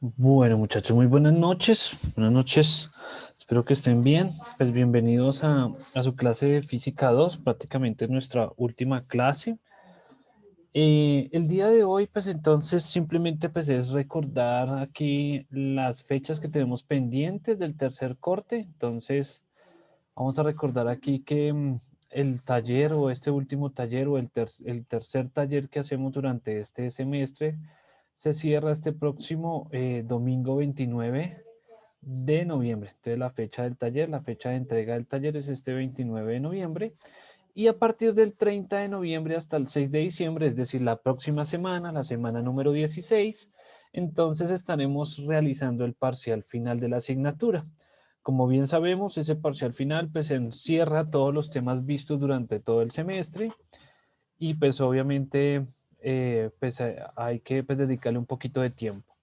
Bueno, muchachos, muy buenas noches. Buenas noches. Espero que estén bien. Pues bienvenidos a su clase de Física 2, prácticamente nuestra última clase. El día de hoy, pues entonces simplemente pues es recordar aquí las fechas que tenemos pendientes del tercer corte. Entonces, vamos a recordar aquí que el taller o este último taller o el tercer taller que hacemos durante este semestre se cierra este próximo domingo 29 de noviembre. Entonces la fecha del taller, la fecha de entrega del taller es este 29 de noviembre. Y a partir del 30 de noviembre hasta el 6 de diciembre, es decir, la próxima semana, la semana número 16, entonces estaremos realizando el parcial final de la asignatura. Como bien sabemos, ese parcial final pues encierra todos los temas vistos durante todo el semestre y pues obviamente pues hay que pues, dedicarle un poquito de tiempo.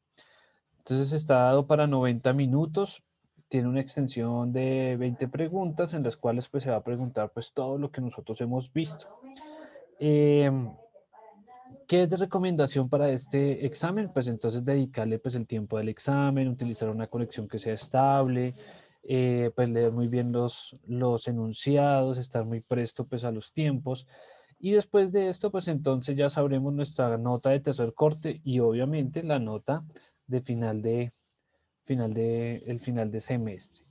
Entonces está dado para 90 minutos, tiene una extensión de 20 preguntas en las cuales pues se va a preguntar pues todo lo que nosotros hemos visto. Eh, ¿Qué es de recomendación para este examen? Pues entonces dedicarle pues el tiempo del examen, utilizar una conexión que sea estable, pues leer muy bien los enunciados, estar muy presto pues a los tiempos. Y después de esto, pues entonces ya sabremos nuestra nota de tercer corte y obviamente la nota de el final de semestre.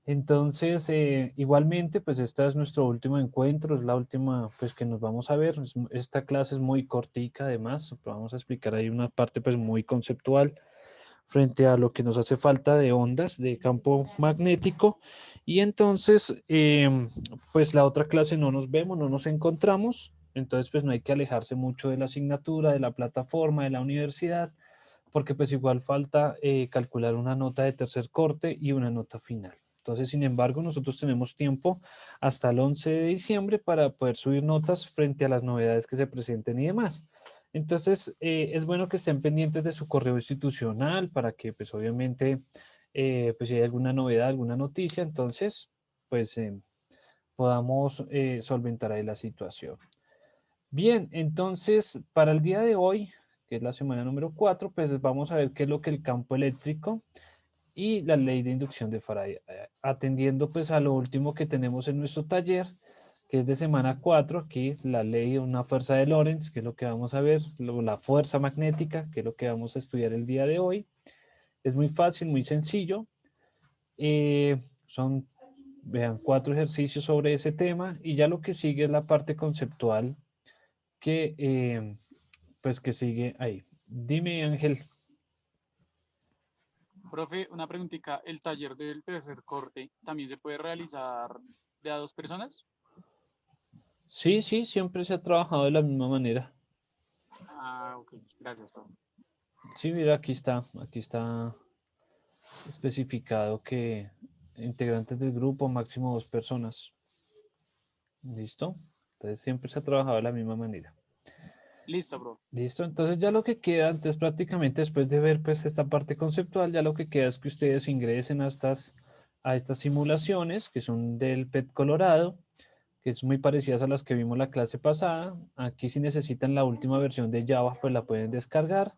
Entonces, igualmente, pues esta es nuestro último encuentro, es la última pues que nos vamos a ver. Esta clase es muy cortica además, vamos a explicar ahí una parte pues muy conceptual frente a lo que nos hace falta de ondas, de campo magnético. Y entonces, pues la otra clase no nos vemos, no nos encontramos. Entonces, pues no hay que alejarse mucho de la asignatura, de la plataforma, de la universidad, porque pues igual falta calcular una nota de tercer corte y una nota final. Entonces, sin embargo, nosotros tenemos tiempo hasta el 11 de diciembre para poder subir notas frente a las novedades que se presenten y demás. Entonces, es bueno que estén pendientes de su correo institucional para que, pues obviamente, pues si hay alguna novedad, alguna noticia, entonces, pues podamos solventar ahí la situación. Bien, entonces, para el día de hoy, que es la semana número 4, pues vamos a ver qué es lo que el campo eléctrico y la ley de inducción de Faraday, atendiendo pues a lo último que tenemos en nuestro taller, que es de semana 4, aquí la ley de una fuerza de Lorentz, que es lo que vamos a ver, la fuerza magnética, que es lo que vamos a estudiar el día de hoy. Es muy fácil, muy sencillo. Son, vean, 4 ejercicios sobre ese tema y ya lo que sigue es la parte conceptual que, pues que sigue ahí. Dime, Ángel. Profe, una preguntita. ¿El taller del tercer corte también se puede realizar de a dos personas? Sí, sí, siempre se ha trabajado de la misma manera. Ah, ok. Gracias, profe. Sí, mira, aquí está especificado que integrantes del grupo, máximo 2 personas. ¿Listo? Entonces siempre se ha trabajado de la misma manera. Listo, profe. ¿Listo? Entonces ya lo que queda, antes prácticamente después de ver pues esta parte conceptual, ya lo que queda es que ustedes ingresen a estas simulaciones que son del PET Colorado, que es muy parecidas a las que vimos la clase pasada. Aquí si necesitan la última versión de Java, pues la pueden descargar,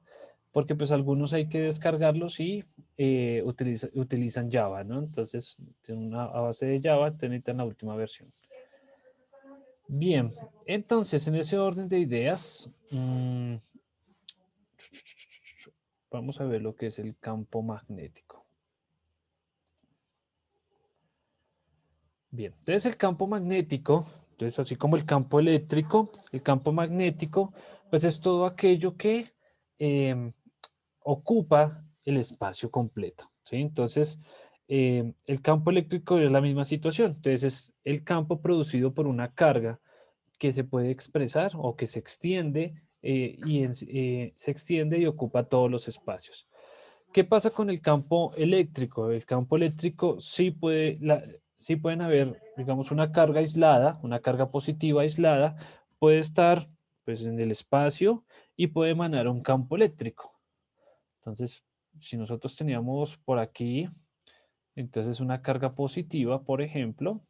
porque pues algunos hay que descargarlos y utilizan Java, ¿no? Entonces, tienen una a base de Java, necesitan la última versión. Bien, entonces en ese orden de ideas, vamos a ver lo que es el campo magnético. Bien, entonces el campo magnético, entonces así como el campo magnético, pues es todo aquello que ocupa el espacio completo, ¿sí? Entonces, el campo eléctrico es la misma situación, entonces es el campo producido por una carga que se puede expresar o que se extiende se extiende y ocupa todos los espacios. ¿Qué pasa con el campo eléctrico? El campo eléctrico sí pueden haber, digamos, una carga aislada, una carga positiva aislada, puede estar pues, en el espacio y puede emanar un campo eléctrico. Entonces, si nosotros teníamos por aquí, entonces una carga positiva, por ejemplo,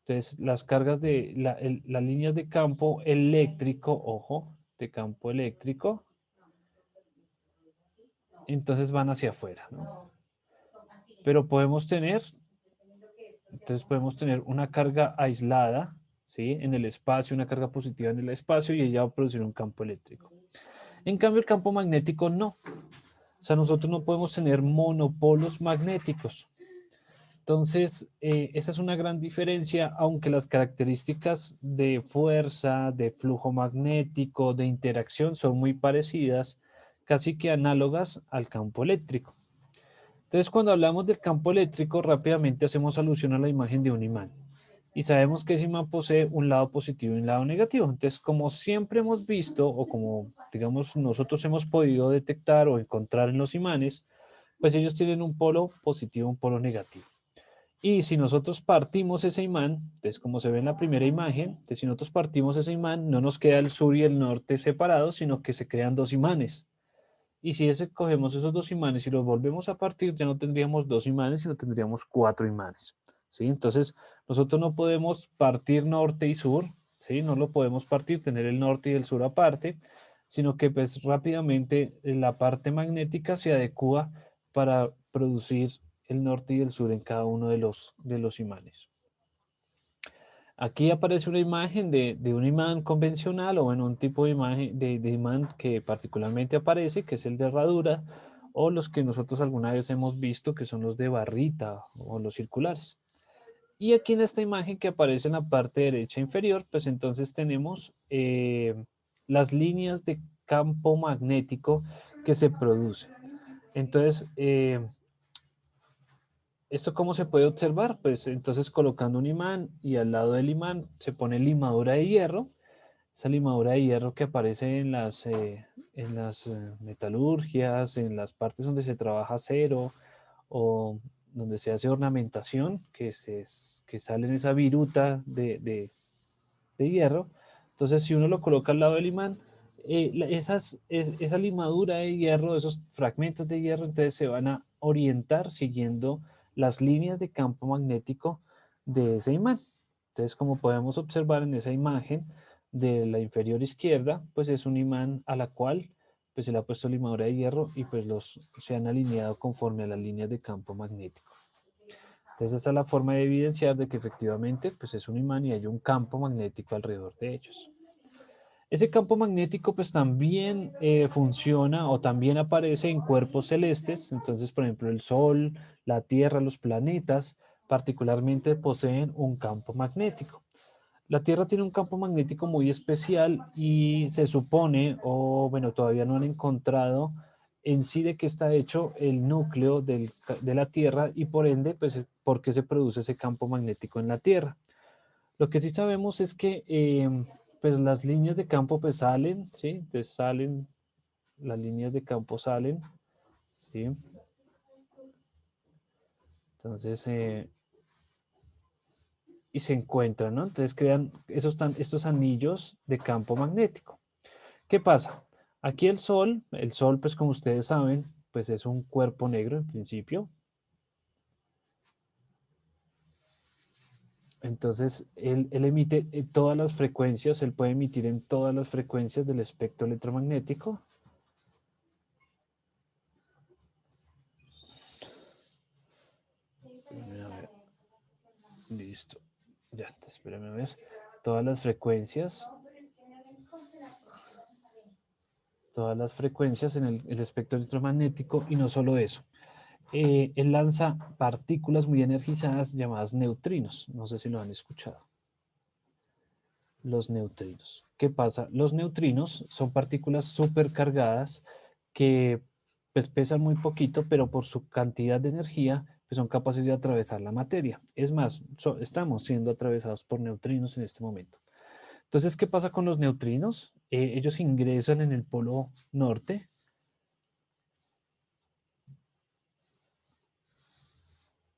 entonces las cargas de las líneas de campo eléctrico, ojo, de campo eléctrico, entonces van hacia afuera, ¿no? Pero podemos tener, entonces podemos tener una carga aislada, ¿sí? En el espacio, una carga positiva en el espacio y ella va a producir un campo eléctrico. En cambio, el campo magnético no. O sea, nosotros no podemos tener monopolos magnéticos. Entonces, esa es una gran diferencia, aunque las características de fuerza, de flujo magnético, de interacción son muy parecidas, casi que análogas al campo eléctrico. Entonces, cuando hablamos del campo eléctrico, rápidamente hacemos alusión a la imagen de un imán. Y sabemos que ese imán posee un lado positivo y un lado negativo. Entonces, como siempre hemos visto, o como, digamos, nosotros hemos podido detectar o encontrar en los imanes, pues ellos tienen un polo positivo y un polo negativo. Y si nosotros partimos ese imán, entonces como se ve en la primera imagen, entonces si nosotros partimos ese imán, no nos queda el sur y el norte separados, sino que se crean dos imanes. Y si cogemos esos dos imanes y los volvemos a partir, ya no tendríamos dos imanes, sino tendríamos cuatro imanes. ¿Sí? Entonces, nosotros no podemos partir norte y sur, ¿sí? No lo podemos partir, tener el norte y el sur aparte, sino que pues rápidamente la parte magnética se adecua para producir el norte y el sur en cada uno de los imanes. Aquí aparece una imagen de un imán convencional o bueno, un tipo de imagen de imán que particularmente aparece, que es el de herradura, o los que nosotros alguna vez hemos visto, que son los de barrita o los circulares. Y aquí en esta imagen que aparece en la parte derecha inferior, pues entonces tenemos las líneas de campo magnético que se producen. Entonces, ¿esto cómo se puede observar? Pues entonces colocando un imán y al lado del imán se pone limadura de hierro. Esa limadura de hierro que aparece en las metalurgias, en las partes donde se trabaja acero o donde se hace ornamentación, que sale en esa viruta de hierro. Entonces, si uno lo coloca al lado del imán, esa limadura de hierro, esos fragmentos de hierro, entonces se van a orientar siguiendo las líneas de campo magnético de ese imán. Entonces, como podemos observar en esa imagen de la inferior izquierda, pues es un imán a la cual pues se le ha puesto limadura de hierro y pues se han alineado conforme a las líneas de campo magnético. Entonces, esa es la forma de evidenciar de que efectivamente pues es un imán y hay un campo magnético alrededor de ellos. Ese campo magnético pues también funciona o también aparece en cuerpos celestes. Entonces, por ejemplo, el Sol, la Tierra, los planetas particularmente poseen un campo magnético. La Tierra tiene un campo magnético muy especial y se supone, o bueno, todavía no han encontrado en sí de qué está hecho el núcleo de la Tierra y por ende, pues, por qué se produce ese campo magnético en la Tierra. Lo que sí sabemos es que pues las líneas de campo pues salen, ¿sí? Entonces salen, las líneas de campo salen, ¿sí? Entonces, y se encuentran, ¿no? Entonces crean estos anillos de campo magnético. ¿Qué pasa? Aquí el Sol pues como ustedes saben, pues es un cuerpo negro en principio. Entonces, él emite todas las frecuencias, él puede emitir en todas las frecuencias del espectro electromagnético. A ver, listo. Ya, espérame a ver. Todas las frecuencias en el espectro electromagnético y no solo eso. Él lanza partículas muy energizadas llamadas neutrinos. No sé si lo han escuchado. Los neutrinos. ¿Qué pasa? Los neutrinos son partículas supercargadas que pues, pesan muy poquito, pero por su cantidad de energía pues, son capaces de atravesar la materia. Es más, estamos siendo atravesados por neutrinos en este momento. Entonces, ¿qué pasa con los neutrinos? Ellos ingresan en el polo norte.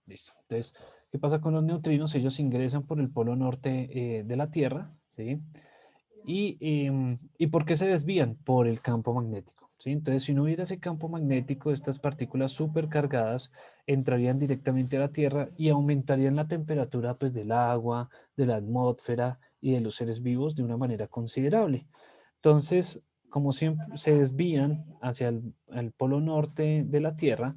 Listo. Entonces, ¿qué pasa con los neutrinos? Ellos ingresan por el polo norte de la Tierra, ¿sí? ¿Y por qué se desvían? Por el campo magnético, ¿sí? Entonces, si no hubiera ese campo magnético, estas partículas supercargadas entrarían directamente a la Tierra y aumentarían la temperatura pues, del agua, de la atmósfera y de los seres vivos de una manera considerable. Entonces, como siempre, se desvían al polo norte de la Tierra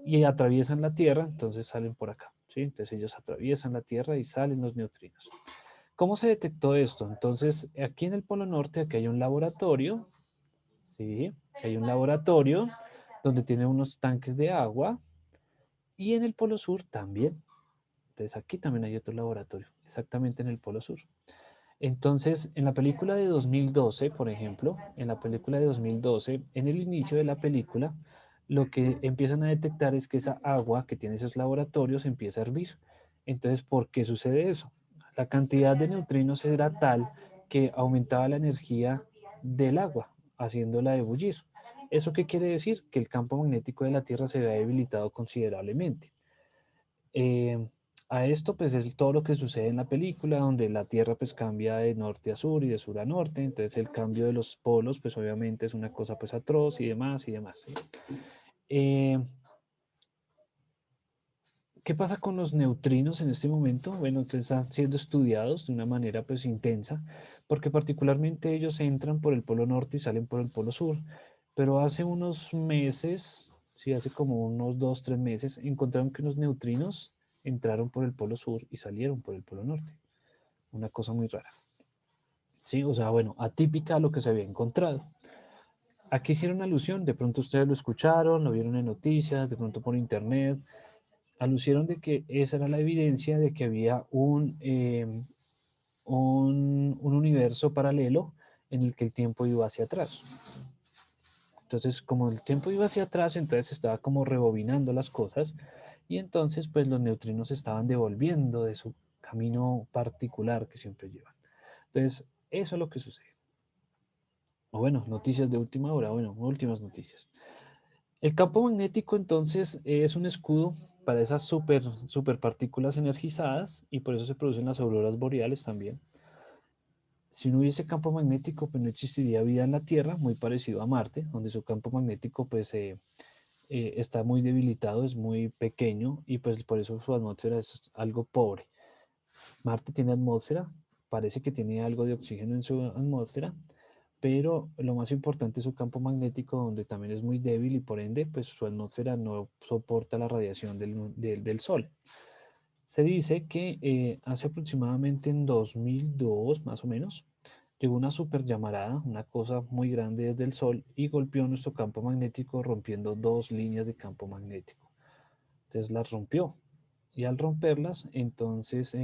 y atraviesan la Tierra, entonces salen por acá, ¿sí? Entonces ellos atraviesan la Tierra y salen los neutrinos. ¿Cómo se detectó esto? Entonces, aquí en el polo norte, aquí hay un laboratorio, ¿sí? Hay un laboratorio donde tiene unos tanques de agua y en el polo sur también. Entonces, aquí también hay otro laboratorio, exactamente en el polo sur. Entonces, en la película de 2012, por ejemplo, en la película de 2012, en el inicio de la película, lo que empiezan a detectar es que esa agua que tiene esos laboratorios empieza a hervir. Entonces, ¿por qué sucede eso? La cantidad de neutrinos era tal que aumentaba la energía del agua, haciéndola ebullir. ¿Eso qué quiere decir? Que el campo magnético de la Tierra se había debilitado considerablemente. Eh, a esto, pues es todo lo que sucede en la película, donde la Tierra pues cambia de norte a sur y de sur a norte, entonces el cambio de los polos pues obviamente es una cosa pues atroz y demás y demás. ¿Sí? Eh, ¿Qué pasa con los neutrinos en este momento? Bueno, entonces están siendo estudiados de una manera pues intensa, porque particularmente ellos entran por el polo norte y salen por el polo sur, pero hace unos meses, sí, hace como unos 2, 3 meses, encontraron que unos neutrinos entraron por el polo sur y salieron por el polo norte. Una cosa muy rara. Sí, o sea, bueno, atípica a lo que se había encontrado. Aquí hicieron alusión, de pronto ustedes lo escucharon, lo vieron en noticias, de pronto por internet, alucieron de que esa era la evidencia de que había un universo paralelo en el que el tiempo iba hacia atrás. Entonces, como el tiempo iba hacia atrás, entonces estaba como rebobinando las cosas y entonces pues los neutrinos estaban devolviendo de su camino particular que siempre llevan. Entonces, eso es lo que sucede. O bueno, noticias de última hora, bueno, últimas noticias. El campo magnético entonces es un escudo para esas super partículas energizadas y por eso se producen las auroras boreales también. Si no hubiese campo magnético, pues no existiría vida en la Tierra, muy parecido a Marte, donde su campo magnético pues está muy debilitado, es muy pequeño y pues por eso su atmósfera es algo pobre. Marte tiene atmósfera, parece que tiene algo de oxígeno en su atmósfera, pero lo más importante es su campo magnético, donde también es muy débil y por ende, pues su atmósfera no soporta la radiación del Sol. Se dice que hace aproximadamente en 2002, más o menos, llegó una super llamarada, una cosa muy grande desde el Sol y golpeó nuestro campo magnético rompiendo dos líneas de campo magnético. Entonces las rompió y al romperlas, entonces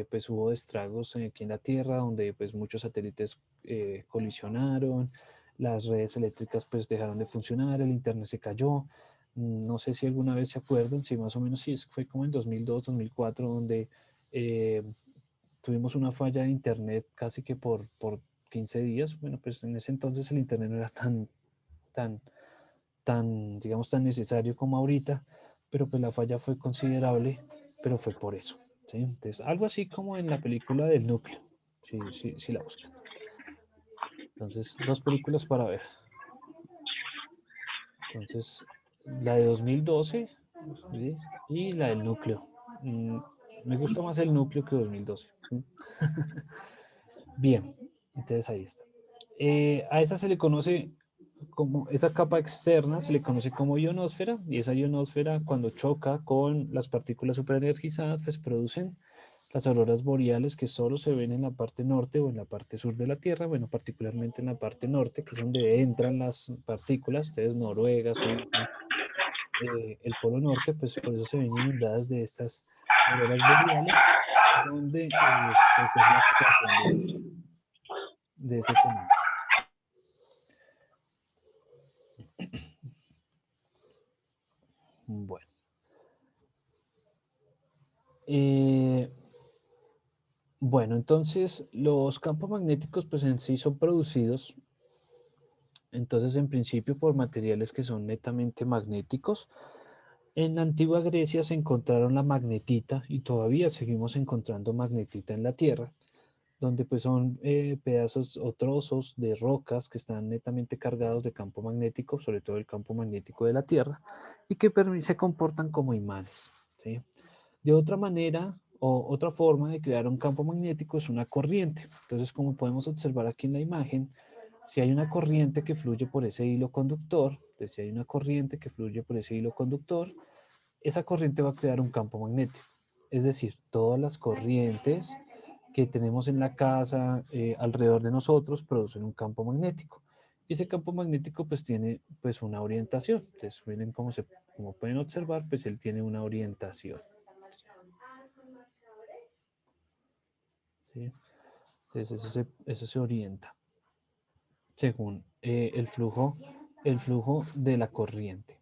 pues hubo estragos aquí en la Tierra, donde pues muchos satélites colisionaron, las redes eléctricas pues dejaron de funcionar, el internet se cayó. No sé si alguna vez se acuerdan, sí, más o menos sí, fue como en 2002, 2004, donde eh, tuvimos una falla de internet casi que por 15 días. Bueno, pues en ese entonces el internet no era tan, digamos, tan necesario como ahorita, pero pues la falla fue considerable, pero fue por eso, ¿sí? Entonces, algo así como en la película del núcleo, si la buscan. Entonces, dos películas para ver. Entonces, la de 2012, ¿sí? Y la del núcleo. Me gusta más el núcleo que 2012. Bien, entonces ahí está. A esa se le conoce como, esa capa externa se le conoce como ionosfera, y esa ionosfera cuando choca con las partículas superenergizadas, pues producen las auroras boreales que solo se ven en la parte norte o en la parte sur de la Tierra, bueno, particularmente en la parte norte, que es donde entran las partículas, ustedes Noruega, Suiza, el polo norte, pues por eso se ven inundadas de estas auroras boreales, donde pues es la expansión de ese fenómeno. Bueno. Eh, bueno, entonces los campos magnéticos pues en sí son producidos, entonces en principio por materiales que son netamente magnéticos. En la antigua Grecia se encontraron la magnetita y todavía seguimos encontrando magnetita en la Tierra, donde pues son pedazos o trozos de rocas que están netamente cargados de campo magnético, sobre todo el campo magnético de la Tierra, y que se comportan como imanes, ¿sí? De otra manera o otra forma de crear un campo magnético es una corriente. Entonces, como podemos observar aquí en la imagen, si hay una corriente que fluye por ese hilo conductor, entonces si hay una corriente que fluye por ese hilo conductor, esa corriente va a crear un campo magnético. Es decir, todas las corrientes que tenemos en la casa, alrededor de nosotros, producen un campo magnético. Y ese campo magnético pues tiene pues una orientación. Entonces, miren como pueden observar, pues él tiene una orientación. ¿Sí? Entonces eso se orienta según el flujo de la corriente.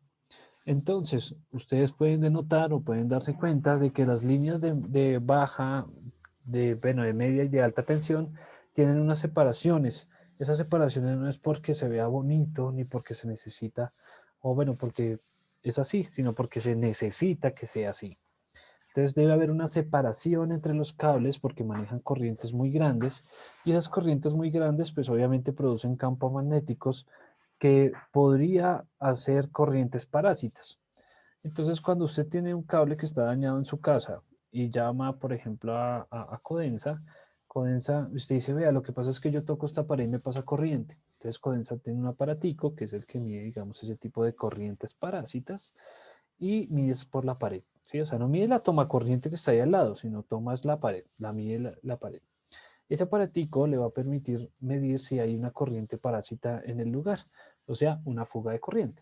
Entonces, ustedes pueden denotar o pueden darse cuenta de que las líneas de baja, bueno, de media y de alta tensión tienen unas separaciones. Esas separaciones no es porque se vea bonito ni porque se necesita, o bueno, porque es así, sino porque se necesita que sea así. Entonces debe haber una separación entre los cables porque manejan corrientes muy grandes y esas corrientes muy grandes pues obviamente producen campos magnéticos que podría hacer corrientes parásitas. Entonces cuando usted tiene un cable que está dañado en su casa y llama por ejemplo a Codensa, Codensa, usted dice, vea, lo que pasa es que yo toco esta pared y me pasa corriente. Entonces Codensa tiene un aparatico que es el que mide, digamos, ese tipo de corrientes parásitas y mides por la pared, ¿sí? O sea, no mide la toma corriente que está ahí al lado, sino tomas la pared, la mide la pared. Ese aparatico le va a permitir medir si hay una corriente parásita en el lugar, o sea, una fuga de corriente.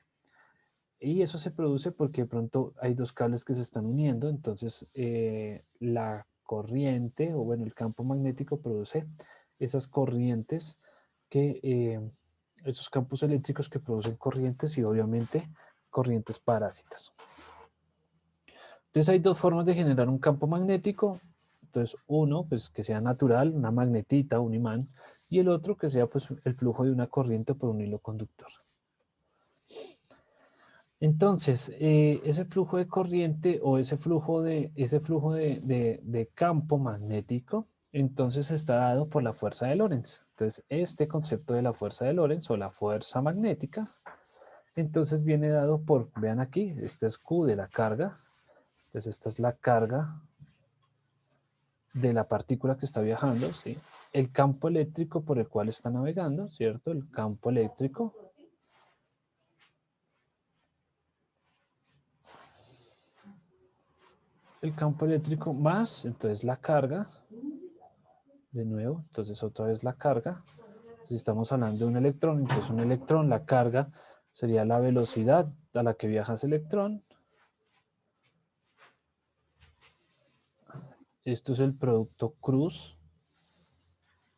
Y eso se produce porque de pronto hay dos cables que se están uniendo, entonces la corriente, o bueno, el campo magnético produce esas corrientes esos campos eléctricos que producen corrientes y obviamente corrientes parásitas. Entonces hay dos formas de generar un campo magnético. Entonces uno, pues que sea natural, una magnetita, un imán, y el otro que sea pues el flujo de una corriente por un hilo conductor. Entonces, ese flujo de corriente o ese flujo de campo magnético, entonces está dado por la fuerza de Lorentz. Entonces, este concepto de la fuerza de Lorentz o la fuerza magnética, entonces viene dado por, vean aquí, este es Q de la carga. Entonces, esta es la carga de la partícula que está viajando, ¿sí? El campo eléctrico por el cual está navegando, ¿cierto? El campo eléctrico. El campo eléctrico más, entonces la carga, de nuevo, entonces otra vez la carga. Si estamos hablando de un electrón, entonces un electrón, la carga sería la velocidad a la que viaja ese electrón. Esto es el producto cruz.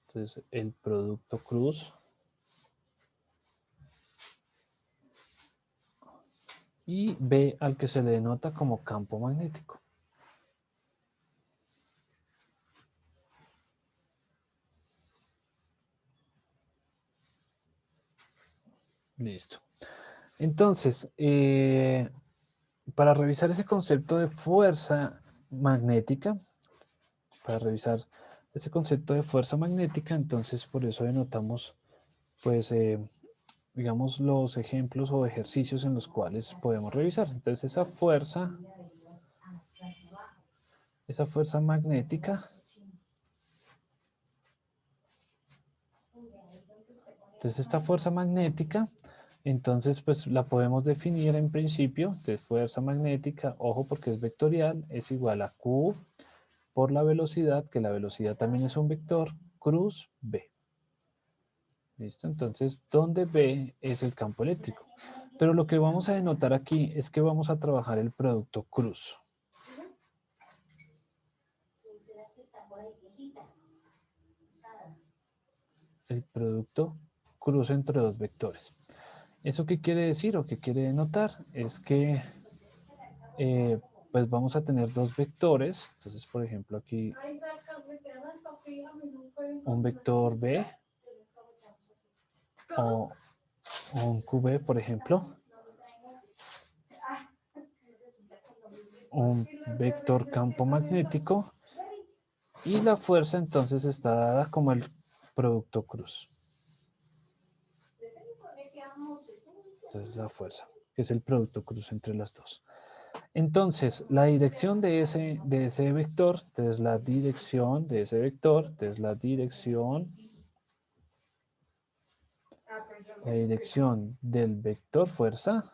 Entonces el producto cruz. Y B al que se le denota como campo magnético. Listo. Entonces, para revisar ese concepto de fuerza magnética, entonces por eso denotamos, pues, digamos, los ejemplos o ejercicios en los cuales podemos revisar. Entonces, esa fuerza magnética, entonces esta fuerza magnética, entonces pues la podemos definir en principio, de fuerza magnética, ojo porque es vectorial, es igual a Q por la velocidad, que la velocidad también es un vector, cruz B. ¿Listo? Entonces, donde B es el campo eléctrico. Pero lo que vamos a denotar aquí es que vamos a trabajar el producto cruz. El producto cruz entre dos vectores. ¿Eso qué quiere decir o qué quiere denotar? Es que pues vamos a tener dos vectores. Entonces, por ejemplo, aquí un vector B o un QB, por ejemplo. Un vector campo magnético y la fuerza entonces está dada como el producto cruz. Entonces la fuerza, que es el producto cruz entre las dos. Entonces, la dirección de ese vector, entonces la dirección de ese vector, entonces la dirección la dirección del vector fuerza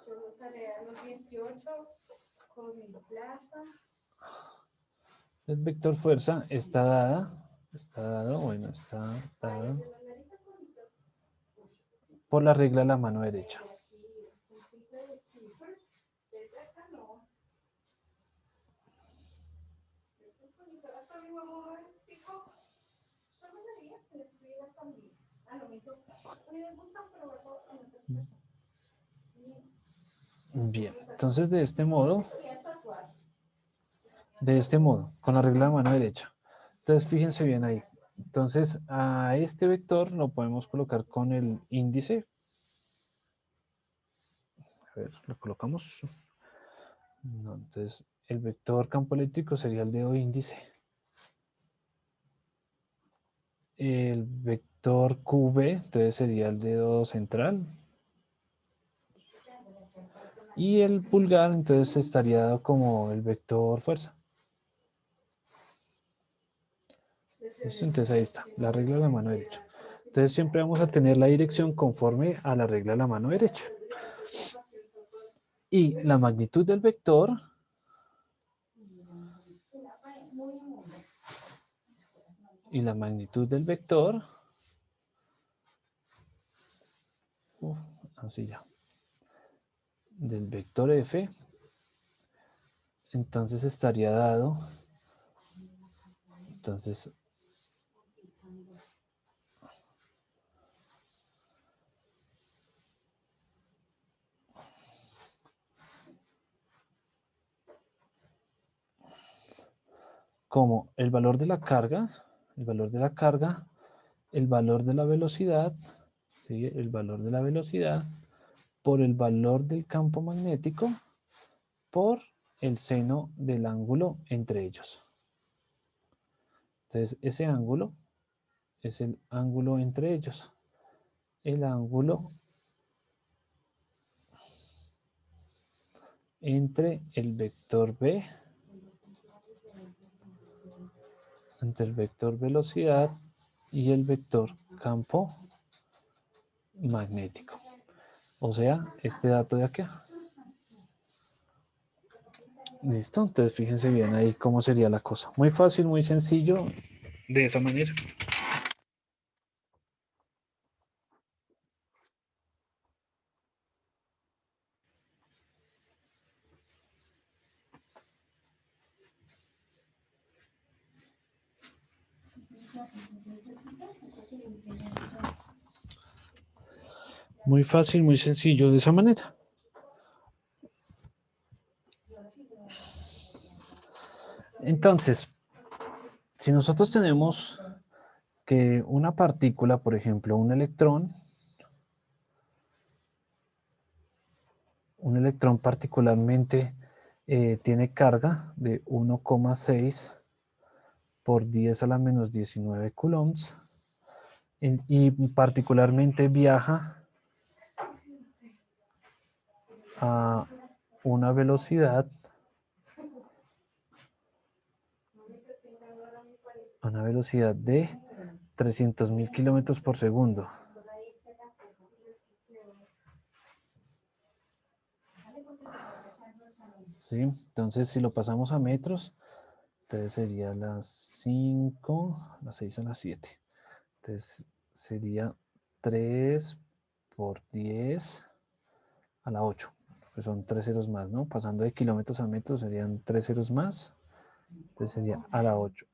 está dada, bueno, está dada por la regla de la mano derecha. Bien, entonces de este modo, con la regla de la mano derecha. Entonces fíjense bien ahí. Entonces a este vector lo podemos colocar con el índice. A ver, lo colocamos. No, entonces el vector campo eléctrico sería el dedo índice. El vector QV, entonces sería el dedo central. Y el pulgar, entonces estaría dado como el vector fuerza. ¿Listo? Entonces ahí está, la regla de la mano derecha. Entonces siempre vamos a tener la dirección conforme a la regla de la mano derecha. Y la magnitud del vector así ya, del vector F, entonces estaría dado, entonces como el valor de la carga, el valor de la velocidad, ¿sí? El valor de la velocidad por el valor del campo magnético por el seno del ángulo entre ellos. Entonces, ese ángulo es el ángulo entre ellos. El ángulo entre el vector B, entre el vector velocidad y el vector campo magnético. O sea, este dato de acá. ¿Listo? Entonces fíjense bien ahí cómo sería la cosa. Muy fácil, muy sencillo, de esa manera. Muy fácil, muy sencillo de esa manera. Entonces, si nosotros tenemos que una partícula, por ejemplo, un electrón particularmente tiene carga de 1,6 por 10 a la menos 19 coulombs y particularmente viaja a una velocidad de 300.000 kilómetros por segundo. ¿Sí? Entonces, si lo pasamos a metros, entonces sería las 5, las 6 a las 7. Entonces, sería 3 por 10 a la 8. Pues son 3 ceros más, ¿no? Pasando de kilómetros a metros serían 3 ceros más. Entonces sería a la 8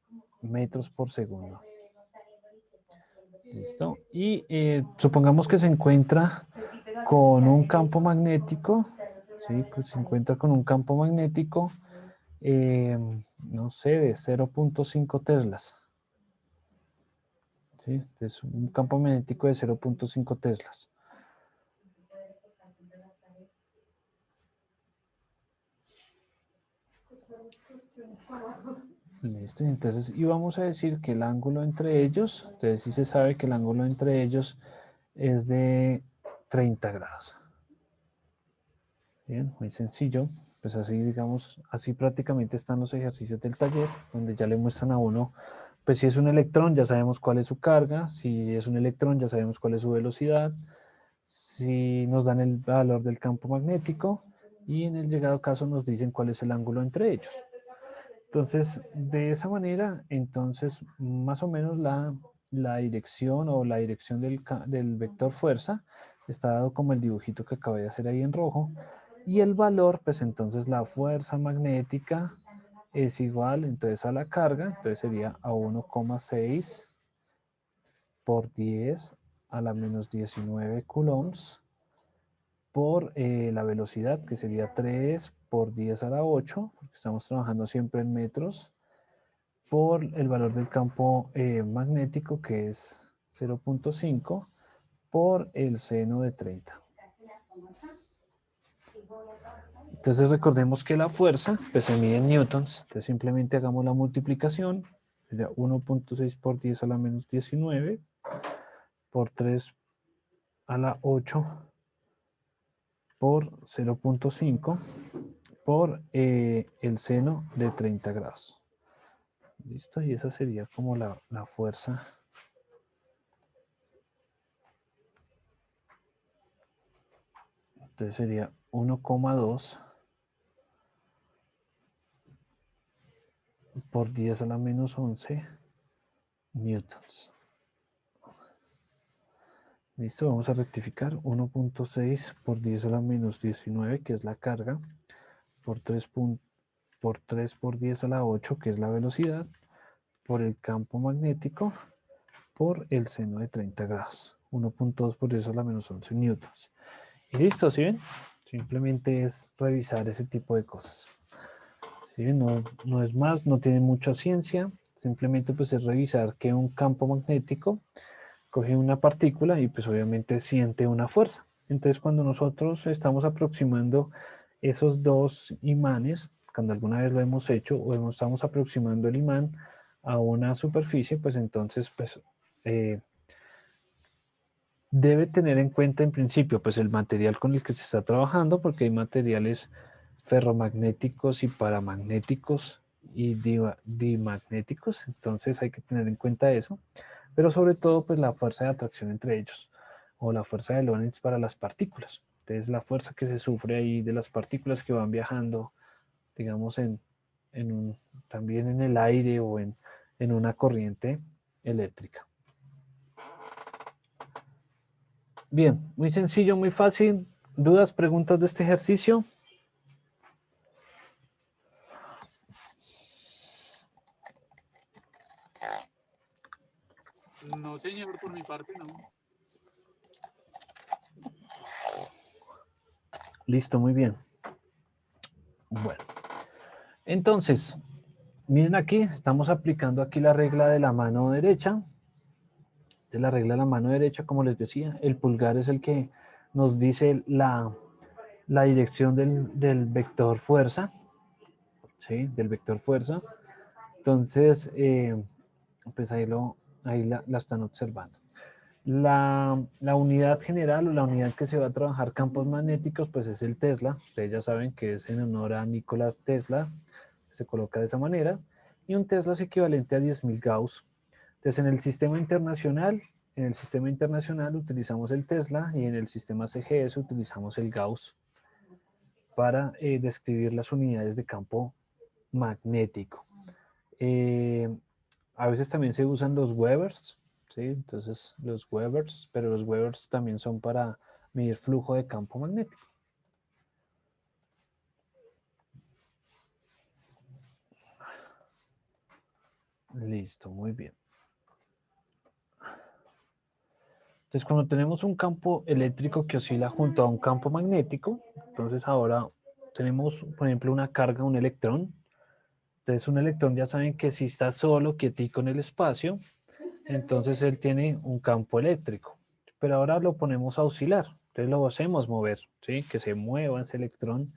metros por segundo. ¿Listo? Y supongamos que se encuentra con un campo magnético, ¿sí? Pues se encuentra con un campo magnético, no sé, de 0.5 teslas. ¿Sí? Entonces, un campo magnético de 0.5 teslas. Listo, entonces íbamos a decir que el ángulo entre ellos, entonces sí se sabe que el ángulo entre ellos es de 30 grados. Bien, muy sencillo. Pues así, digamos, así prácticamente están los ejercicios del taller, donde ya le muestran a uno, pues si es un electrón ya sabemos cuál es su carga, si es un electrón ya sabemos cuál es su velocidad, si nos dan el valor del campo magnético y en el llegado caso nos dicen cuál es el ángulo entre ellos. Entonces, de esa manera, entonces, más o menos la dirección o la dirección del vector fuerza está dado como el dibujito que acabé de hacer ahí en rojo. Y el valor, pues entonces la fuerza magnética es igual entonces a la carga, entonces sería a 1,6 por 10 a la menos 19 coulombs por la velocidad, que sería 3 por 10 a la 8, porque estamos trabajando siempre en metros, por el valor del campo magnético, que es 0,5, por el seno de 30. Entonces recordemos que la fuerza pues, se mide en newtons, entonces simplemente hagamos la multiplicación, sería 1,6 por 10 a la menos 19, por 3 a la 8, por 0,5, por el seno de 30 grados. ¿Listo? Y esa sería como la fuerza. Entonces sería 1,2 por 10 a la menos 11 newtons. Listo, vamos a rectificar 1,6 por 10 a la menos 19, que es la carga, por 3 por 10 a la 8, que es la velocidad, por el campo magnético, por el seno de 30 grados. 1,2 por 10 a la menos 11 newtons. Y listo, ¿sí ven? Simplemente es revisar ese tipo de cosas. ¿Sí? No es más, no tiene mucha ciencia. Simplemente pues es revisar que un campo magnético coge una partícula y pues obviamente siente una fuerza. Entonces cuando nosotros estamos aproximando esos dos imanes, cuando alguna vez lo hemos hecho o estamos aproximando el imán a una superficie, pues entonces pues debe tener en cuenta en principio pues el material con el que se está trabajando, porque hay materiales ferromagnéticos y paramagnéticos y dimagnéticos, entonces hay que tener en cuenta eso, pero sobre todo pues la fuerza de atracción entre ellos o la fuerza de Lorentz para las partículas. Entonces la fuerza que se sufre ahí de las partículas que van viajando, digamos, también en el aire o en una corriente eléctrica. Bien, muy sencillo, muy fácil. ¿Dudas, preguntas de este ejercicio? No, señor, por mi parte no. Listo, muy bien. Bueno, entonces, miren aquí, estamos aplicando aquí la regla de la mano derecha. De la regla de la mano derecha, como les decía, el pulgar es el que nos dice la dirección del vector fuerza, ¿sí? Del vector fuerza. Entonces, pues ahí la están observando. La unidad general o la unidad que se va a trabajar campos magnéticos, pues es el Tesla. Ustedes ya saben que es en honor a Nikola Tesla. Se coloca de esa manera. Y un Tesla es equivalente a 10.000 Gauss. Entonces, en el sistema internacional utilizamos el Tesla y en el sistema CGS utilizamos el Gauss para describir las unidades de campo magnético. A veces también se usan los Webers, ¿sí? Entonces los Webers, pero los Webers también son para medir flujo de campo magnético. Listo, muy bien. Entonces cuando tenemos un campo eléctrico que oscila junto a un campo magnético, entonces ahora tenemos, por ejemplo, una carga, un electrón. Entonces un electrón ya saben que si está solo, quietico en el espacio, entonces él tiene un campo eléctrico. Pero ahora lo ponemos a oscilar, entonces lo hacemos mover, ¿sí? Que se mueva ese electrón,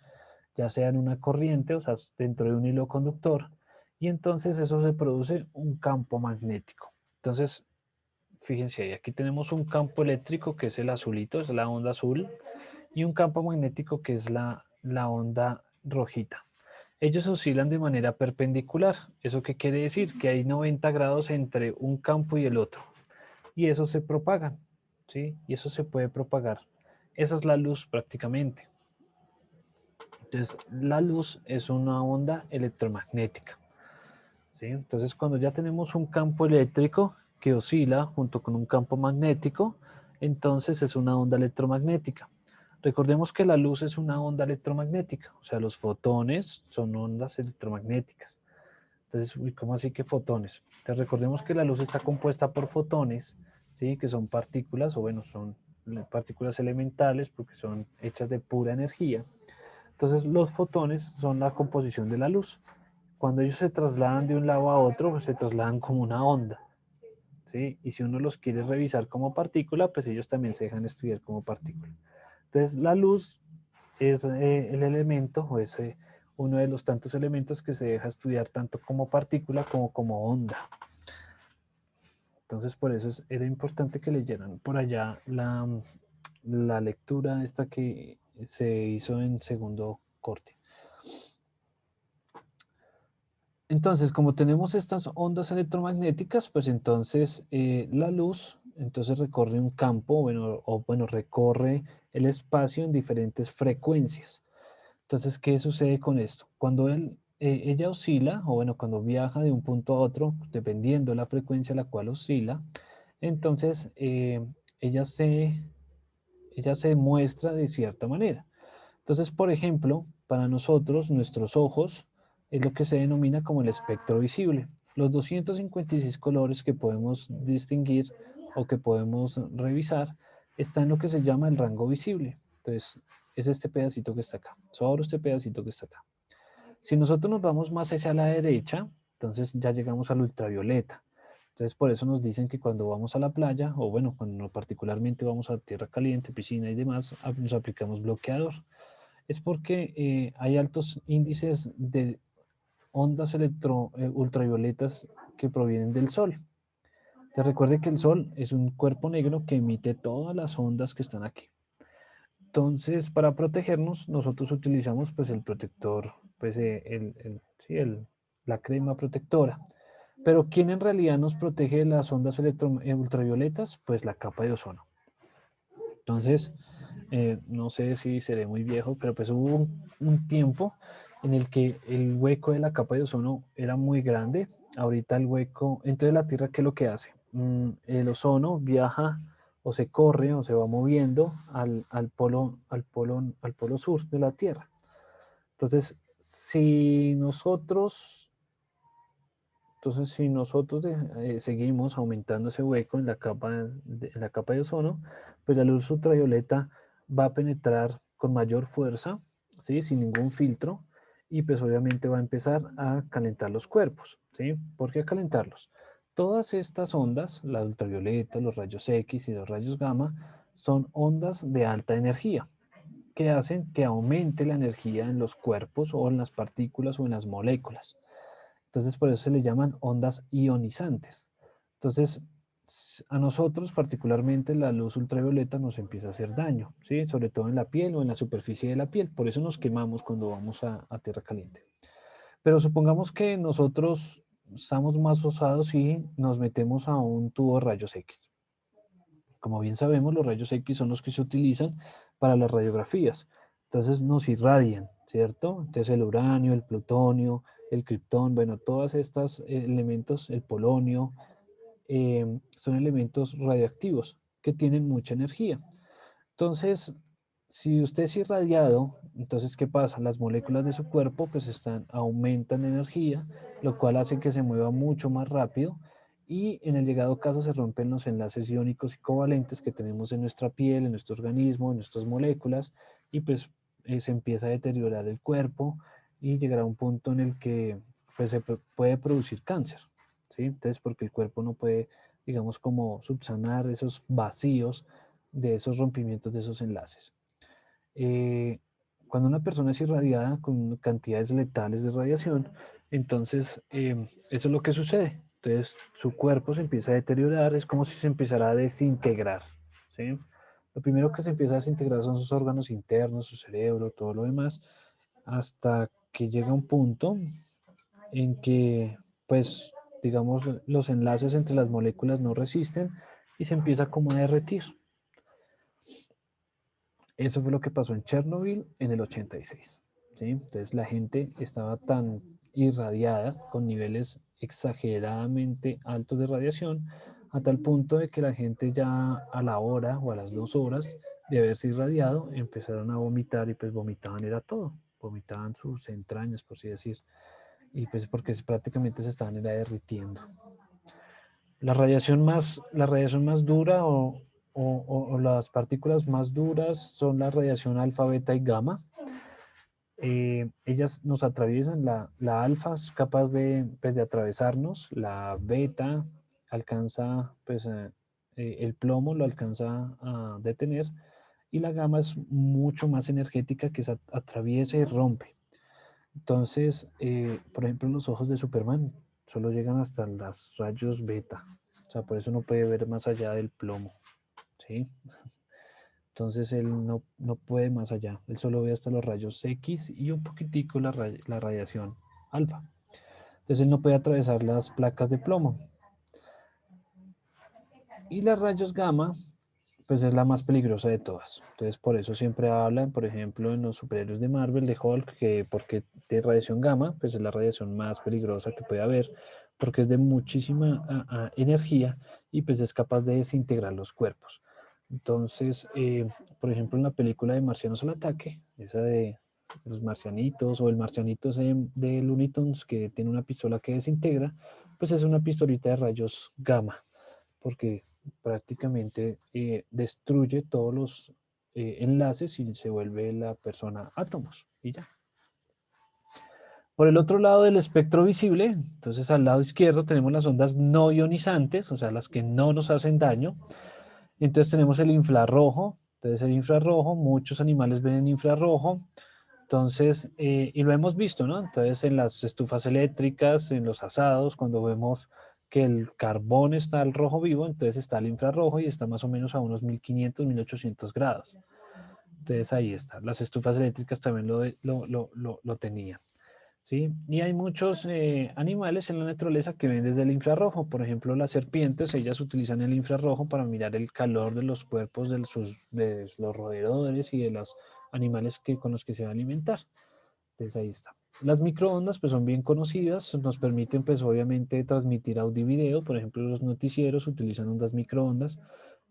ya sea en una corriente, o sea, dentro de un hilo conductor, y entonces eso se produce un campo magnético. Entonces, fíjense ahí, aquí tenemos un campo eléctrico que es el azulito, es la onda azul, y un campo magnético que es la onda rojita. Ellos oscilan de manera perpendicular. ¿Eso qué quiere decir? Que hay 90 grados entre un campo y el otro. Y eso se propagan, ¿sí? Y eso se puede propagar Esa es la luz prácticamente. Entonces, la luz es una onda electromagnética, ¿sí? Entonces, cuando ya tenemos un campo eléctrico que oscila junto con un campo magnético, entonces es una onda electromagnética. Recordemos que la luz es una onda electromagnética, o sea, los fotones son ondas electromagnéticas. Entonces, uy, ¿cómo así que fotones? Entonces, recordemos que la luz está compuesta por fotones, ¿sí? Que son partículas, o bueno, son partículas elementales porque son hechas de pura energía. Entonces, los fotones son la composición de la luz. Cuando ellos se trasladan de un lado a otro, pues se trasladan como una onda, ¿sí? Y si uno los quiere revisar como partícula, pues ellos también se dejan estudiar como partícula. Entonces, la luz es el elemento, o es uno de los tantos elementos que se deja estudiar tanto como partícula como como onda. Entonces, por eso era importante que leyeran por allá la lectura esta que se hizo en segundo corte. Entonces, como tenemos estas ondas electromagnéticas, pues entonces la luz entonces recorre un campo, bueno, recorre el espacio en diferentes frecuencias. Entonces, ¿qué sucede con esto? Cuando ella oscila, o bueno, cuando viaja de un punto a otro, dependiendo de la frecuencia a la cual oscila, entonces ella se, ella se muestra de cierta manera. Entonces, por ejemplo, para nosotros, nuestros ojos es lo que se denomina como el espectro visible. Los 256 colores que podemos distinguir o que podemos revisar está en lo que se llama el rango visible. Entonces, es este pedacito que está acá, solo este pedacito que está acá. Si nosotros nos vamos más hacia la derecha, entonces ya llegamos al ultravioleta. Entonces, por eso nos dicen que cuando vamos a la playa, o bueno, cuando particularmente vamos a tierra caliente, piscina y demás, nos aplicamos bloqueador. Es porque hay altos índices de ondas ultravioletas que provienen del Sol. Te recuerde que el Sol es un cuerpo negro que emite todas las ondas que están aquí. Entonces, para protegernos, nosotros utilizamos pues el protector, pues sí, la crema protectora. Pero ¿quién en realidad nos protege de las ondas ultravioletas? Pues la capa de ozono. Entonces, no sé si seré muy viejo, pero pues hubo un tiempo en el que el hueco de la capa de ozono era muy grande. Ahorita el hueco, entonces la Tierra, ¿qué es lo que hace? El ozono viaja o se corre o se va moviendo al polo sur de la Tierra. Entonces, si nosotros seguimos aumentando ese hueco en en la capa de ozono, pues la luz ultravioleta va a penetrar con mayor fuerza, ¿sí? Sin ningún filtro, y pues obviamente va a empezar a calentar los cuerpos, ¿sí? ¿Por qué calentarlos? Todas estas ondas, la ultravioleta, los rayos X y los rayos gamma, son ondas de alta energía que hacen que aumente la energía en los cuerpos o en las partículas o en las moléculas. Entonces, por eso se le llaman ondas ionizantes. Entonces, a nosotros particularmente la luz ultravioleta nos empieza a hacer daño, ¿sí? Sobre todo en la piel o en la superficie de la piel. Por eso nos quemamos cuando vamos a tierra caliente. Pero supongamos que nosotros estamos más osados y nos metemos a un tubo de rayos X. Como bien sabemos, los rayos X son los que se utilizan para las radiografías. Entonces nos irradian, ¿cierto? Entonces el uranio, el plutonio, el criptón, bueno, todos estos elementos, el polonio, son elementos radioactivos que tienen mucha energía. Entonces, si usted es irradiado, entonces, ¿qué pasa? Las moléculas de su cuerpo pues aumentan de energía, lo cual hace que se mueva mucho más rápido y en el llegado caso se rompen los enlaces iónicos y covalentes que tenemos en nuestra piel, en nuestro organismo, en nuestras moléculas y pues se empieza a deteriorar el cuerpo y llegará a un punto en el que pues se puede producir cáncer, ¿sí? Entonces, porque el cuerpo no puede, digamos, como subsanar esos vacíos de esos rompimientos de esos enlaces. Eh, Cuando una persona es irradiada con cantidades letales de radiación, entonces eso es lo que sucede. Entonces su cuerpo se empieza a deteriorar, es como si se empezara a desintegrar, ¿sí? Lo primero que se empieza a desintegrar son sus órganos internos, su cerebro, todo lo demás, hasta que llega un punto en que, pues, digamos, los enlaces entre las moléculas no resisten y se empieza como a derretir. Eso fue lo que pasó en Chernobyl en el 86. ¿Sí? Entonces la gente estaba tan irradiada con niveles exageradamente altos de radiación a tal punto de que la gente ya a la hora o a las 2 horas de haberse irradiado empezaron a vomitar y pues vomitaban era todo, vomitaban sus entrañas por así decir y pues porque prácticamente se estaban era derritiendo. La radiación más dura o las partículas más duras son la radiación alfa, beta y gamma. Ellas nos atraviesan, la alfa es capaz pues, de atravesarnos, la beta alcanza, pues el plomo lo alcanza a detener y la gamma es mucho más energética que se atraviesa y rompe. Entonces, por ejemplo, los ojos de Superman solo llegan hasta los rayos beta, o sea, por eso no puede ver más allá del plomo, ¿sí? Entonces él no puede más allá. Él solo ve hasta los rayos X y un poquitico la radiación alfa. Entonces él no puede atravesar las placas de plomo. Y las rayos gamma, pues es la más peligrosa de todas. Entonces por eso siempre hablan, por ejemplo, en los superhéroes de Marvel, de Hulk, que porque de radiación gamma, pues es la radiación más peligrosa que puede haber, porque es de muchísima energía y pues es capaz de desintegrar los cuerpos. Entonces, por ejemplo, en la película de Marcianos al Ataque, esa de los marcianitos o el marcianito de Looney Tunes que tiene una pistola que desintegra, pues es una pistolita de rayos gamma, porque prácticamente destruye todos los enlaces y se vuelve la persona átomos y ya. Por el otro lado del espectro visible, entonces al lado izquierdo tenemos las ondas no ionizantes, o sea, las que no nos hacen daño. Entonces tenemos el infrarrojo. Entonces el infrarrojo, muchos animales ven en infrarrojo. Entonces, y lo hemos visto, ¿no? Entonces en las estufas eléctricas, en los asados, cuando vemos que el carbón está al rojo vivo, entonces está el infrarrojo y está más o menos a unos 1500, 1800 grados. Entonces ahí está. Las estufas eléctricas también lo tenían. ¿Sí? Y hay muchos animales en la naturaleza que ven desde el infrarrojo. Por ejemplo, las serpientes, ellas utilizan el infrarrojo para mirar el calor de los cuerpos de los roedores y de los animales con los que se va a alimentar. Entonces ahí está. Las microondas pues son bien conocidas, nos permiten pues obviamente transmitir audio y video. Por ejemplo, los noticieros utilizan ondas microondas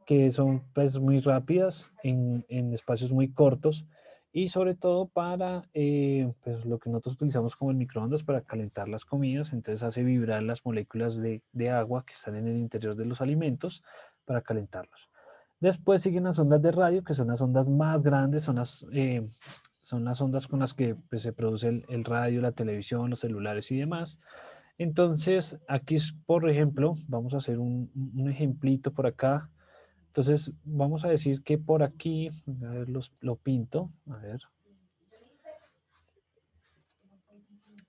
que son pues muy rápidas en espacios muy cortos y sobre todo para pues, lo que nosotros utilizamos como el microondas para calentar las comidas, entonces hace vibrar las moléculas de agua que están en el interior de los alimentos para calentarlos. Después siguen las ondas de radio, que son las ondas más grandes, son las ondas con las que pues, se produce el radio, la televisión, los celulares y demás. Entonces, aquí, por ejemplo, vamos a hacer un ejemplito por acá. Entonces, vamos a decir que por aquí, a ver, lo pinto, a ver.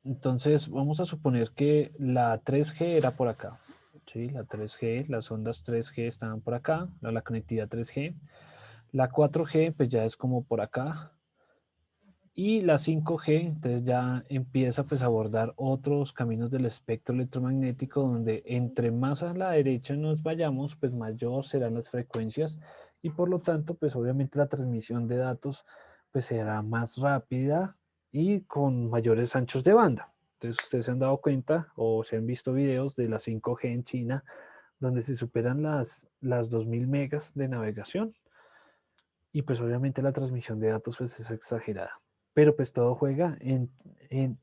Entonces, vamos a suponer que la 3G era por acá. Sí, la 3G, las ondas 3G estaban por acá, la conectividad 3G. La 4G, pues ya es como por acá. Y la 5G, entonces ya empieza pues a abordar otros caminos del espectro electromagnético donde entre más a la derecha nos vayamos, pues mayor serán las frecuencias y por lo tanto pues obviamente la transmisión de datos pues será más rápida y con mayores anchos de banda. Entonces ustedes se han dado cuenta o se han visto videos de la 5G en China donde se superan las 2000 megas de navegación y pues obviamente la transmisión de datos pues es exagerada. Pero pues todo juega en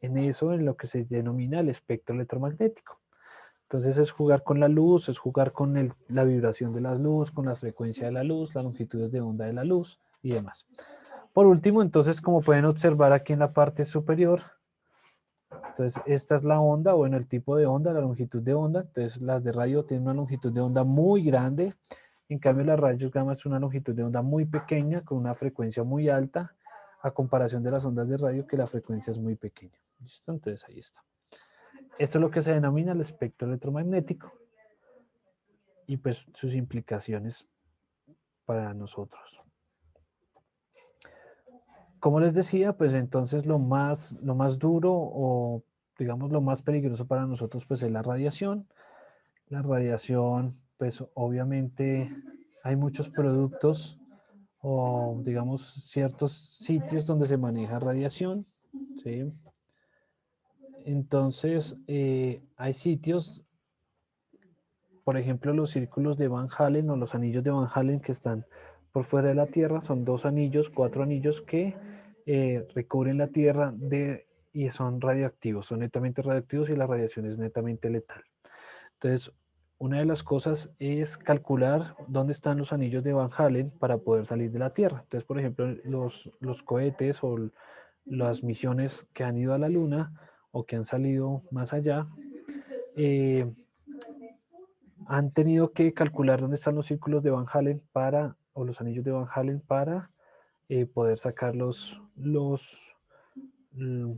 eso, en lo que se denomina el espectro electromagnético. Entonces es jugar con la luz, es jugar con la vibración de la luz, con la frecuencia de la luz, las longitudes de onda de la luz y demás. Por último, entonces como pueden observar aquí en la parte superior, entonces esta es la onda, bueno, el tipo de onda, la longitud de onda. Entonces las de radio tienen una longitud de onda muy grande. En cambio, las rayos gamma es una longitud de onda muy pequeña con una frecuencia muy alta a comparación de las ondas de radio que la frecuencia es muy pequeña. ¿Listo? Entonces ahí está. Esto es lo que se denomina el espectro electromagnético y pues sus implicaciones para nosotros. Como les decía, pues entonces lo más duro o digamos lo más peligroso para nosotros pues es la radiación. La radiación, pues obviamente hay muchos productos o digamos ciertos sitios donde se maneja radiación, ¿sí? Entonces, hay sitios, por ejemplo, los círculos de Van Allen o los anillos de Van Allen que están por fuera de la Tierra, son 2 anillos, 4 anillos que recubren la Tierra y son radioactivos, son netamente radioactivos y la radiación es netamente letal. Entonces, una de las cosas es calcular dónde están los anillos de Van Allen para poder salir de la Tierra. Entonces, por ejemplo, los cohetes o las misiones que han ido a la Luna o que han salido más allá, eh, han tenido que calcular dónde están los círculos de Van Allen o los anillos de Van Allen para poder sacar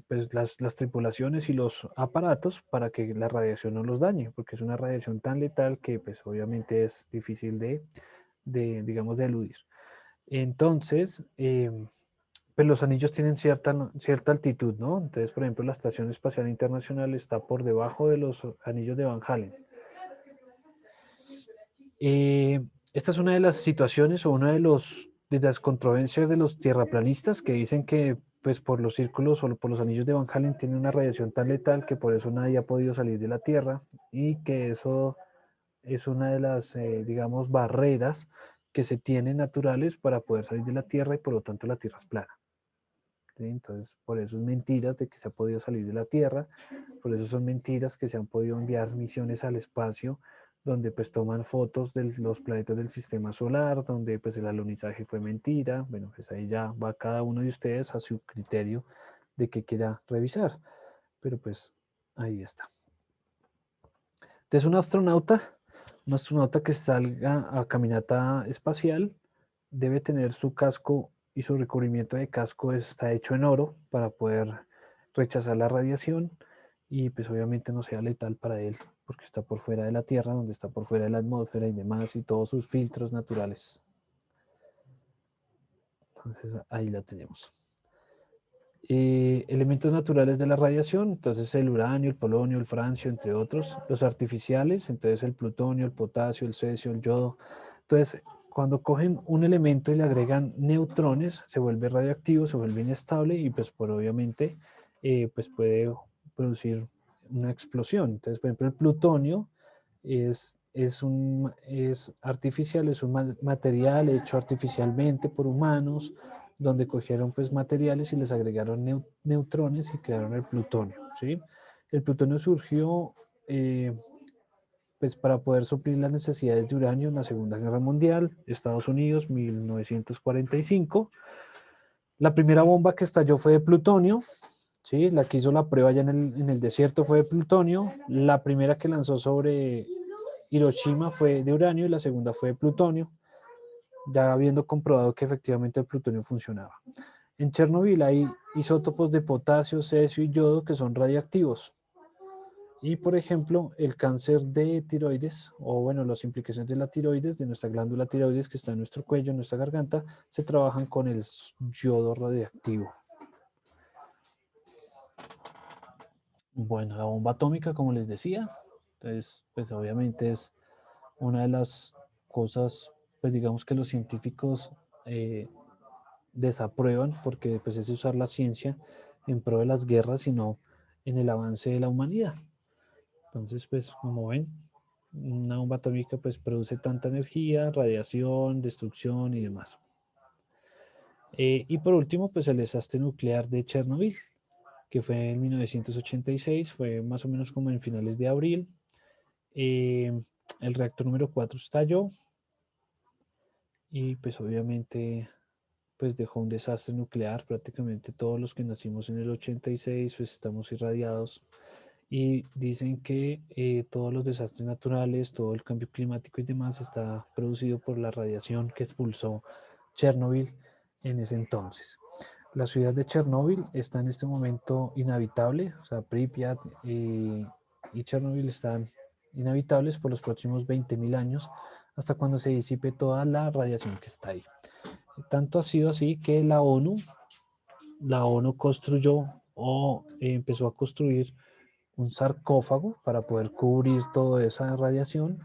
pues las tripulaciones y los aparatos para que la radiación no los dañe, porque es una radiación tan letal que pues obviamente es difícil digamos, de eludir. Entonces, pues los anillos tienen cierta altitud, ¿no? Entonces, por ejemplo, la Estación Espacial Internacional está por debajo de los anillos de Van Allen. Esta es una de las situaciones o una de las controversias de los tierraplanistas que dicen que pues por los círculos o por los anillos de Van Allen tiene una radiación tan letal que por eso nadie ha podido salir de la Tierra y que eso es una de las, digamos, barreras que se tienen naturales para poder salir de la Tierra y por lo tanto la Tierra es plana. ¿Sí? Entonces, por eso es mentiras de que se ha podido salir de la Tierra, por eso son mentiras que se han podido enviar misiones al espacio donde pues toman fotos de los planetas del sistema solar, donde pues el alunizaje fue mentira. Bueno, pues ahí ya va cada uno de ustedes a su criterio de que quiera revisar, pero pues ahí está. Entonces un astronauta que salga a caminata espacial debe tener su casco y su recubrimiento de casco está hecho en oro para poder rechazar la radiación y pues obviamente no sea letal para él porque está por fuera de la Tierra, donde está por fuera de la atmósfera y demás y todos sus filtros naturales. Entonces ahí la tenemos. Elementos naturales de la radiación, entonces el uranio, el polonio, el francio, entre otros. Los artificiales, entonces el plutonio, el potasio, el cesio, el yodo. Entonces, cuando cogen un elemento y le agregan neutrones, se vuelve radioactivo, se vuelve inestable y pues obviamente pues puede producir una explosión. Entonces, por ejemplo, el plutonio es artificial, es un material hecho artificialmente por humanos, donde cogieron pues materiales y les agregaron neutrones y crearon el plutonio, ¿sí? El plutonio surgió pues para poder suplir las necesidades de uranio en la Segunda Guerra Mundial, Estados Unidos, 1945. La primera bomba que estalló fue de plutonio, ¿sí? La que hizo la prueba allá en el desierto fue de plutonio. La primera que lanzó sobre Hiroshima fue de uranio y la segunda fue de plutonio, ya habiendo comprobado que efectivamente el plutonio funcionaba. En Chernobyl hay isótopos de potasio, cesio y yodo que son radiactivos. Y, por ejemplo, el cáncer de tiroides, o bueno, las implicaciones de la tiroides, de nuestra glándula tiroides que está en nuestro cuello, en nuestra garganta, se trabajan con el yodo radiactivo. Bueno, la bomba atómica, como les decía, entonces, pues obviamente es una de las cosas, pues digamos que los científicos desaprueban porque pues es usar la ciencia en pro de las guerras y no en el avance de la humanidad. Entonces, pues como ven, una bomba atómica pues produce tanta energía, radiación, destrucción y demás. Y por último, pues el desastre nuclear de Chernobyl, que fue en 1986, fue más o menos como en finales de abril. El reactor número 4 estalló y pues obviamente pues dejó un desastre nuclear. Prácticamente todos los que nacimos en el 86 pues estamos irradiados y dicen que todos los desastres naturales, todo el cambio climático y demás está producido por la radiación que expulsó Chernobyl en ese entonces. La ciudad de Chernobyl está en este momento inhabitable, o sea, Pripyat y Chernobyl están inhabitables por los próximos 20.000 años hasta cuando se disipe toda la radiación que está ahí. Tanto ha sido así que la ONU construyó o empezó a construir un sarcófago para poder cubrir toda esa radiación.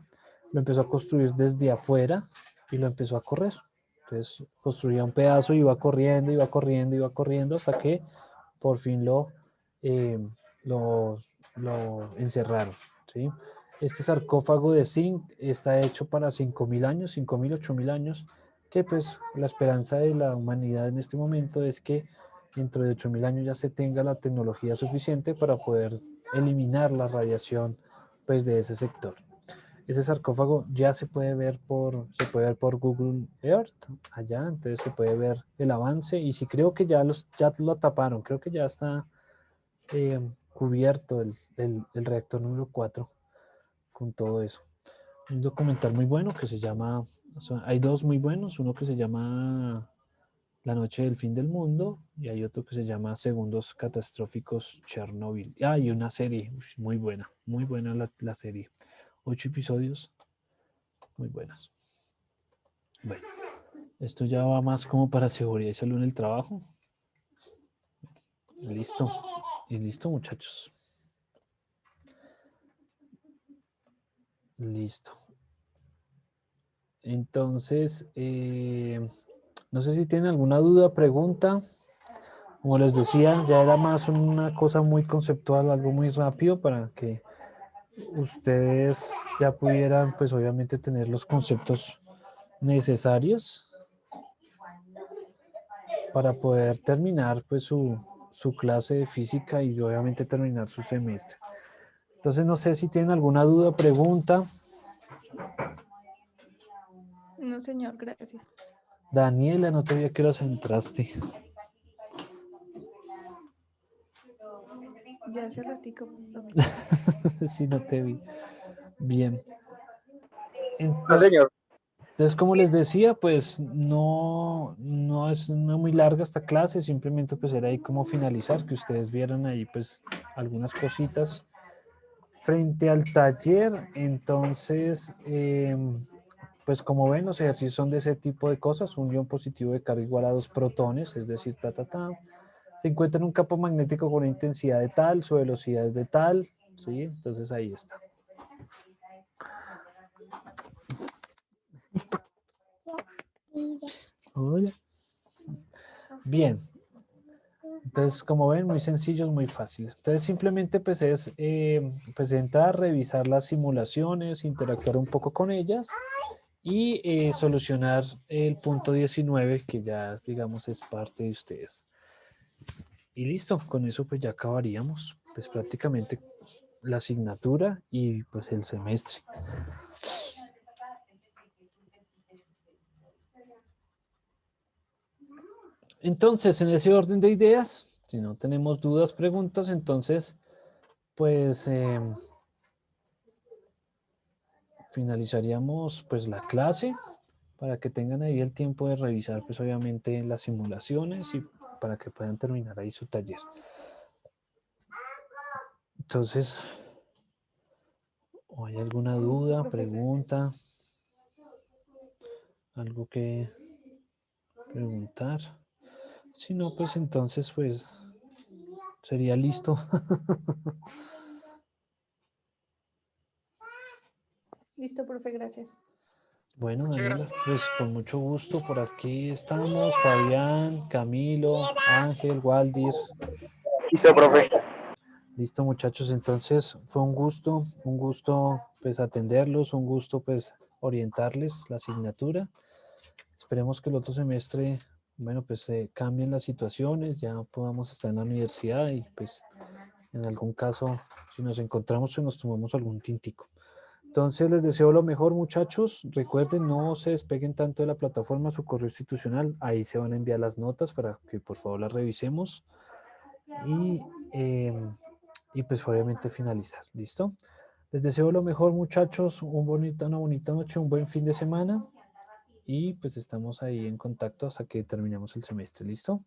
Lo empezó a construir desde afuera y lo empezó a correr. Entonces construía un pedazo y iba corriendo, iba corriendo, iba corriendo hasta que por fin eh, lo, lo encerraron, ¿sí? Este sarcófago de zinc está hecho para 5.000 años, 5.000, 8.000 años, que pues la esperanza de la humanidad en este momento es que dentro de 8.000 años ya se tenga la tecnología suficiente para poder eliminar la radiación pues de ese sector. Ese sarcófago ya se puede ver por Google Earth allá, entonces se puede ver el avance y sí creo que ya lo taparon, creo que ya está cubierto el reactor número 4 con todo eso. Un documental muy bueno que se llama, hay dos muy buenos, uno que se llama La noche del fin del mundo y hay otro que se llama Segundos catastróficos Chernobyl. Ah, y una serie muy buena la serie. 8 episodios, muy buenas. Bueno, esto ya va más como para seguridad y salud en el trabajo. Listo. Y listo, muchachos. Listo. Entonces, no sé si tienen alguna duda, pregunta. Como les decía, ya era más una cosa muy conceptual, algo muy rápido para que ustedes ya pudieran, pues obviamente, tener los conceptos necesarios para poder terminar pues su clase de física y obviamente terminar su semestre. Entonces no sé si tienen alguna duda, pregunta. No, señor, gracias. Daniela, no te vi a qué horas entraste. Ya hace ratico, profe. Sí, no te vi. Bien. No, señor. Entonces, como les decía, pues no es una muy larga esta clase, simplemente pues era ahí como finalizar, que ustedes vieran ahí pues algunas cositas frente al taller. Entonces, pues como ven, los ejercicios son de ese tipo de cosas, un ion positivo de carga igual a 2 protones, es decir, se encuentra en un campo magnético con una intensidad de tal, su velocidad es de tal, ¿sí? Entonces ahí está. Hola. Bien. Entonces, como ven, muy sencillos, muy fáciles. Entonces, simplemente pues es pues entrar, revisar las simulaciones, interactuar un poco con ellas y solucionar el punto 19 que ya, digamos, es parte de ustedes. Y listo, con eso pues ya acabaríamos pues prácticamente la asignatura y pues el semestre. Entonces, en ese orden de ideas, si no tenemos dudas, preguntas, entonces, pues finalizaríamos pues la clase para que tengan ahí el tiempo de revisar pues obviamente las simulaciones y para que puedan terminar ahí su taller. Entonces, ¿o hay alguna duda, pregunta? ¿Algo que preguntar? Si no, pues entonces pues sería listo. Listo, profe, gracias. Bueno, Muchas Daniela, gracias. pues con mucho gusto por aquí estamos. Fabián, Camilo, Ángel, Waldir. Listo, profe. Listo, muchachos. Entonces fue un gusto pues atenderlos, un gusto pues orientarles la asignatura. Esperemos que el otro semestre, bueno, pues cambien las situaciones, ya podamos estar en la universidad y pues en algún caso, si nos encontramos, pues nos tomamos algún tintico. Entonces les deseo lo mejor, muchachos. Recuerden, no se despeguen tanto de la plataforma, su correo institucional. Ahí se van a enviar las notas para que por favor las revisemos. Y, y pues obviamente finalizar. ¿Listo? Les deseo lo mejor, muchachos. Una bonita noche, un buen fin de semana. Y pues estamos ahí en contacto hasta que terminemos el semestre. ¿Listo?